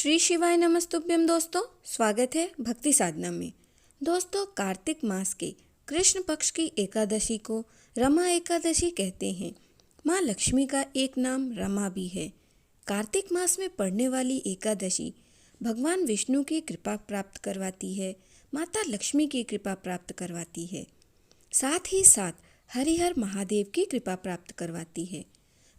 श्री शिवाय नमस्तुभ्यम दोस्तों, स्वागत है भक्ति साधना में। दोस्तों, कार्तिक मास के कृष्ण पक्ष की एकादशी को रमा एकादशी कहते हैं। माँ लक्ष्मी का एक नाम रमा भी है। कार्तिक मास में पड़ने वाली एकादशी भगवान विष्णु की कृपा प्राप्त करवाती है, माता लक्ष्मी की कृपा प्राप्त करवाती है, साथ ही साथ हरिहर महादेव की कृपा प्राप्त करवाती है।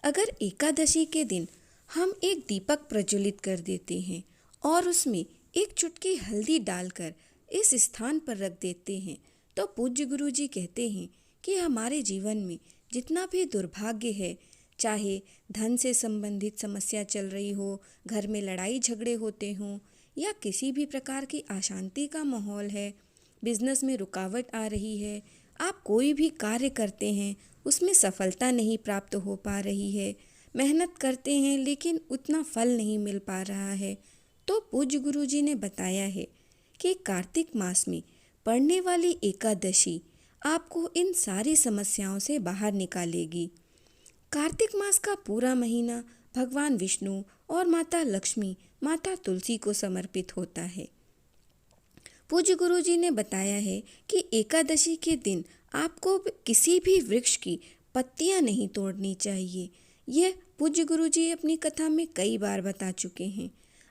अगर एकादशी के दिन हम एक दीपक प्रज्वलित कर देते हैं और उसमें एक चुटकी हल्दी डालकर इस स्थान पर रख देते हैं तो पूज्य गुरु जी कहते हैं कि हमारे जीवन में जितना भी दुर्भाग्य है, चाहे धन से संबंधित समस्या चल रही हो, घर में लड़ाई झगड़े होते हों या किसी भी प्रकार की अशांति का माहौल है, बिजनेस में रुकावट आ रही है, आप कोई भी कार्य करते हैं उसमें सफलता नहीं प्राप्त हो पा रही है, मेहनत करते हैं लेकिन उतना फल नहीं मिल पा रहा है, तो पूज्य गुरु जी ने बताया है कि कार्तिक मास में पड़ने वाली एकादशी आपको इन सारी समस्याओं से बाहर निकालेगी। कार्तिक मास का पूरा महीना भगवान विष्णु और माता लक्ष्मी, माता तुलसी को समर्पित होता है। पूज्य गुरु जी ने बताया है कि एकादशी के दिन आपको किसी भी वृक्ष की पत्तियां नहीं तोड़नी चाहिए। यह पूज्य गुरु जी अपनी कथा में कई बार बता चुके हैं।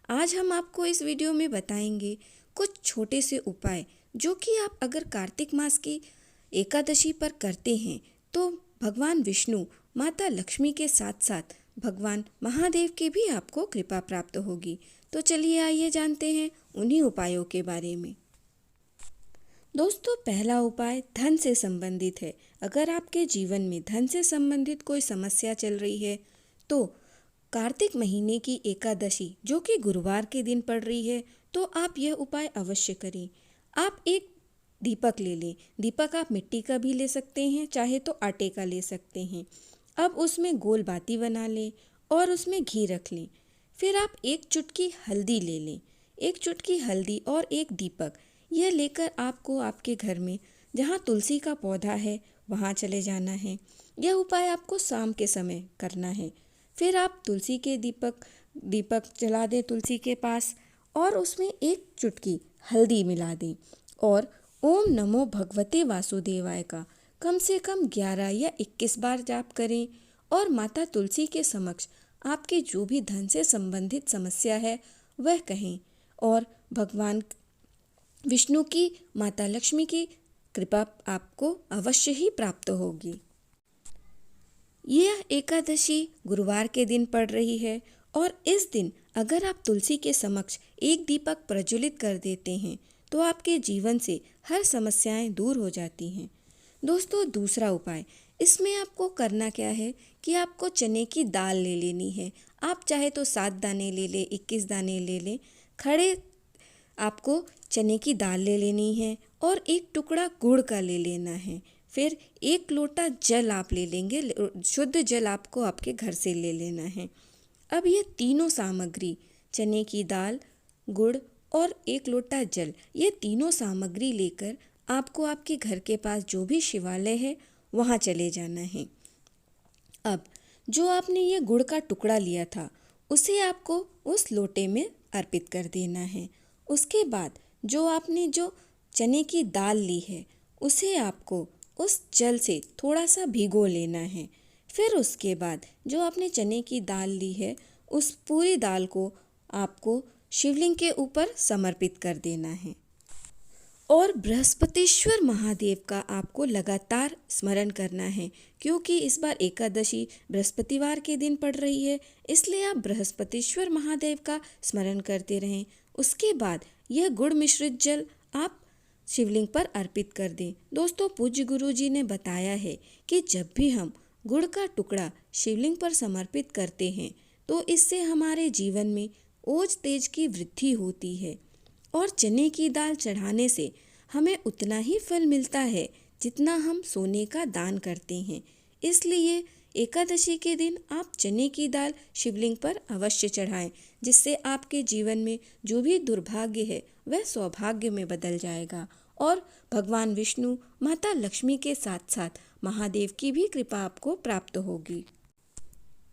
आज हम आपको इस वीडियो में बताएंगे कुछ छोटे से उपाय जो कि आप अगर कार्तिक मास की एकादशी पर करते हैं तो भगवान विष्णु, माता लक्ष्मी के साथ साथ भगवान महादेव की भी आपको कृपा प्राप्त होगी। तो चलिए आइए जानते हैं उन्हीं उपायों के बारे में। दोस्तों, पहला उपाय धन से संबंधित है। अगर आपके जीवन में धन से संबंधित कोई समस्या चल रही है तो कार्तिक महीने की एकादशी जो कि गुरुवार के दिन पड़ रही है तो आप यह उपाय अवश्य करें। आप एक दीपक ले लें। दीपक आप मिट्टी का भी ले सकते हैं, चाहे तो आटे का ले सकते हैं। अब उसमें गोल बाती बना लें और उसमें घी रख लें। फिर आप एक चुटकी हल्दी ले लें। एक चुटकी हल्दी और एक दीपक यह लेकर आपको आपके घर में जहाँ तुलसी का पौधा है वहाँ चले जाना है। यह उपाय आपको शाम के समय करना है। फिर आप तुलसी के दीपक जला दें तुलसी के पास और उसमें एक चुटकी हल्दी मिला दें और ओम नमो भगवते वासुदेवाय का कम से कम 11 या 21 बार जाप करें और माता तुलसी के समक्ष आपकी जो भी धन से संबंधित समस्या है वह कहें और भगवान विष्णु की, माता लक्ष्मी की कृपा आपको अवश्य ही प्राप्त होगी। यह एकादशी गुरुवार के दिन पड़ रही है और इस दिन अगर आप तुलसी के समक्ष एक दीपक प्रज्वलित कर देते हैं तो आपके जीवन से हर समस्याएं दूर हो जाती हैं। दोस्तों, दूसरा उपाय इसमें आपको करना क्या है कि आपको चने की दाल ले लेनी है। आप चाहे तो 7 दाने ले लें, 21 दाने ले लें। खड़े आपको चने की दाल ले लेनी है और एक टुकड़ा गुड़ का ले लेना है। फिर 1 लोटा जल आप ले लेंगे, शुद्ध जल आपको आपके घर से ले लेना है। अब ये तीनों सामग्री, चने की दाल, गुड़ और 1 लोटा जल, ये तीनों सामग्री लेकर आपको आपके घर के पास जो भी शिवालय है वहाँ चले जाना है। अब जो आपने ये गुड़ का टुकड़ा लिया था उसे आपको उस लोटे में अर्पित कर देना है। उसके बाद जो चने की दाल ली है उसे आपको उस जल से थोड़ा सा भिगो लेना है। फिर उसके बाद जो आपने चने की दाल ली है उस पूरी दाल को आपको शिवलिंग के ऊपर समर्पित कर देना है और बृहस्पतिश्वर महादेव का आपको लगातार स्मरण करना है। क्योंकि इस बार एकादशी बृहस्पतिवार के दिन पड़ रही है, इसलिए आप बृहस्पतिश्वर महादेव का स्मरण करते रहें। उसके बाद यह गुड़ मिश्रित जल आप शिवलिंग पर अर्पित कर दें। दोस्तों, पूज्य गुरु जी ने बताया है कि जब भी हम गुड़ का टुकड़ा शिवलिंग पर समर्पित करते हैं तो इससे हमारे जीवन में ओज तेज की वृद्धि होती है और चने की दाल चढ़ाने से हमें उतना ही फल मिलता है जितना हम सोने का दान करते हैं। इसलिए एकादशी के दिन आप चने की दाल शिवलिंग पर अवश्य चढ़ाएं, जिससे आपके जीवन में जो भी दुर्भाग्य है वह सौभाग्य में बदल जाएगा और भगवान विष्णु, माता लक्ष्मी के साथ साथ महादेव की भी कृपा आपको प्राप्त होगी।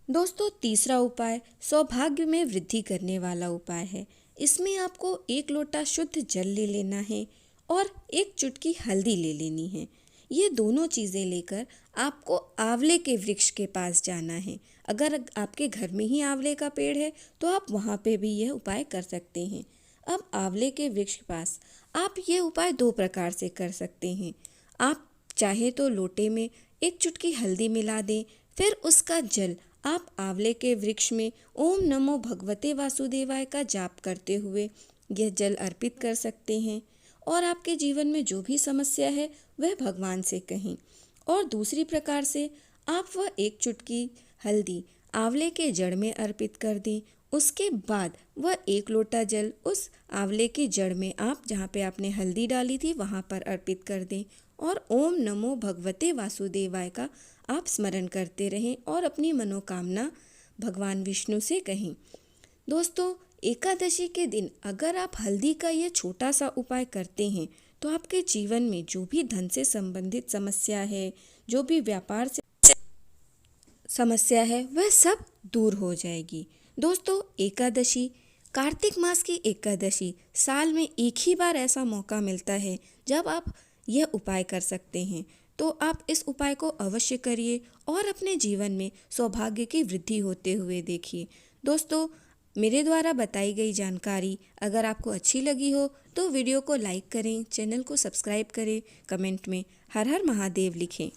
दोस्तों तीसरा उपाय सौभाग्य में वृद्धि करने वाला उपाय है। इसमें आपको 1 लोटा शुद्ध जल ले लेना है और 1 चुटकी हल्दी ले लेनी है। ये दोनों चीज़ें लेकर आपको आंवले के वृक्ष के पास जाना है। अगर आपके घर में ही आंवले का पेड़ है तो आप वहाँ पे भी यह उपाय कर सकते हैं। अब आंवले के वृक्ष के पास आप ये उपाय 2 प्रकार से कर सकते हैं। आप चाहे तो लोटे में 1 चुटकी हल्दी मिला दें, फिर उसका जल आप आंवले के वृक्ष में ओम नमो भगवते वासुदेवाय का जाप करते हुए यह जल अर्पित कर सकते हैं और आपके जीवन में जो भी समस्या है वह भगवान से कहें। और दूसरी प्रकार से आप वह 1 चुटकी हल्दी आंवले के जड़ में अर्पित कर दें। उसके बाद वह 1 लोटा जल उस आंवले की जड़ में आप जहाँ पे आपने हल्दी डाली थी वहाँ पर अर्पित कर दें और ओम नमो भगवते वासुदेवाय का आप स्मरण करते रहें और अपनी मनोकामना भगवान विष्णु से कहें। दोस्तों एकादशी के दिन अगर आप हल्दी का यह छोटा सा उपाय करते हैं तो आपके जीवन में जो भी धन से संबंधित समस्या है, जो भी व्यापार से समस्या है, वह सब दूर हो जाएगी। दोस्तों एकादशी, कार्तिक मास की एकादशी साल में एक ही बार ऐसा मौका मिलता है जब आप यह उपाय कर सकते हैं। तो आप इस उपाय को अवश्य करिए और अपने जीवन में सौभाग्य की वृद्धि होते हुए देखिए। दोस्तों मेरे द्वारा बताई गई जानकारी अगर आपको अच्छी लगी हो तो वीडियो को लाइक करें, चैनल को सब्सक्राइब करें, कमेंट में हर हर महादेव लिखें।